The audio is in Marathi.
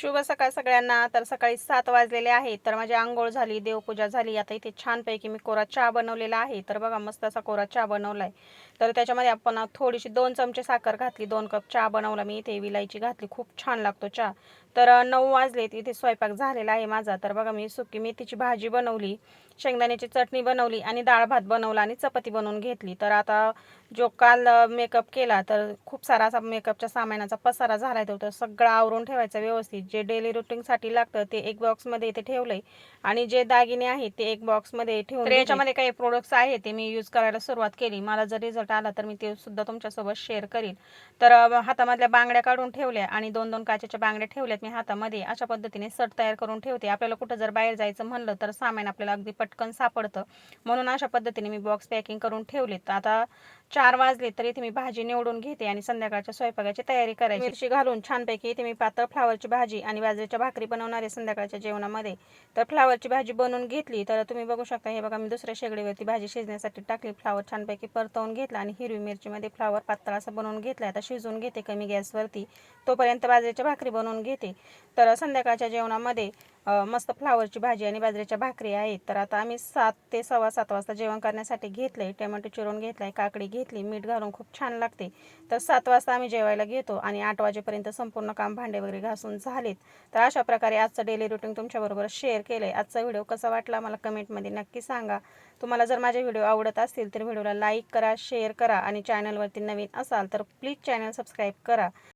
शुभ सकाळ सगळ्यांना. तर सकाळी 7 वाजलेले आहेत. तर माझी अंघोळ झाली, देवपूजा झाली. आता इथे छानपैकी मी कोरा चहा बनवलेला आहे. तर बघा मस्त असा कोरा चहा बनवलाय. तर त्याच्यामध्ये आपण थोडीशी 2 चमचे साखर घातली, 2 कप चहा बनवला मी इथे, विलायची घातली, खूप छान लागतो चहा. तर 9 वाजलेत, इथे स्वयंपाक झालेला आहे माझा. तर बघा मी सुकी मेथीची भाजी बनवली, शेंगदाण्याची चटणी बनवली आणि डाळ भात बनवला आणि चपाती बनवून घेतली. तर आता जो काल मेकअप केला तर खूप सारा असा मेकअपच्या सामानाचा पसारा झाला, तो तर सगळं आवरून ठेवायचा व्यवस्थित. जे डेली रुटीनसाठी लागतं ते एक बॉक्समध्ये इथे ठेवलंय आणि जे दागिने आहेत ते एक बॉक्समध्ये ठेवून. तर याच्यामध्ये काही प्रोडक्ट्स आहेत ते मी यूज करायला सुरुवात केली. मला जर रिझल्ट आला तर मी ते सुद्धा तुमच्यासोबत शेअर करीन. तर हातामधल्या बांगड्या काढून ठेवल्या आणि 2-2 काचेच्या बांगड्या ठेवल्यात मी हातामध्ये. अशा पद्धतीने सट तयार करून ठेवते. आपल्याला कुठं जर बाहेर जायचं म्हणलं तर सामान आपल्याला अगदी पटकन सापडतं, म्हणून अशा पद्धतीने मी बॉक्स पॅकिंग करून ठेवलेत. आता 4 वाजले तर इथे मी भाजी निवडून घेते आणि संध्याकाळच्या स्वयंपाकाची तयारी करायची. मिरची घालून छानपैकी इथे मी पातळ फ्लावरची भाजी आणि बाजरीच्या भाकरी बनवणार आहे संध्याकाळच्या जेवणामध्ये. तर फ्लावरची भाजी बनवून घेतली. तर तुम्ही बघू शकता, हे बघा मी दुसऱ्या शेगडीवरती भाजी शिजण्यासाठी टाकली. फ्लावर छानपैकी परतवून घेतला आणि हिरवी मिरचीमध्ये फ्लावर पातळ असं बनवून घेतला. आता शिजवून घेते कमी गॅसवरती, तोपर्यंत बाजरीच्या भाकरी बनवून घेते. तर संध्याकाळच्या जेवणामध्ये मस्त फ्लावरची भाजी आणि बाजरीच्या भाकरी आहेत. तर आता आम्ही 7 ते 7:15 वाजता जेवण करण्यासाठी घेतलंय. टोमॅटो चिरून घेतलाय, काकडी घेतली, मीठ घालून खूप छान लागते. तर 7 वाजता आम्ही जेवायला घेतो आणि 8 वाजेपर्यंत संपूर्ण काम भांडे वगैरे घासून झालेत. तर अशा प्रकारे आजचं डेली रुटीन तुमच्याबरोबर शेअर केलंय. आजचा व्हिडिओ कसा वाटला मला कमेंटमध्ये नक्की सांगा. तुम्हाला जर माझे व्हिडिओ आवडत असतील तर व्हिडिओला लाईक करा, शेअर करा आणि चॅनलवरती नवीन असाल तर प्लीज चॅनल सबस्क्राईब करा.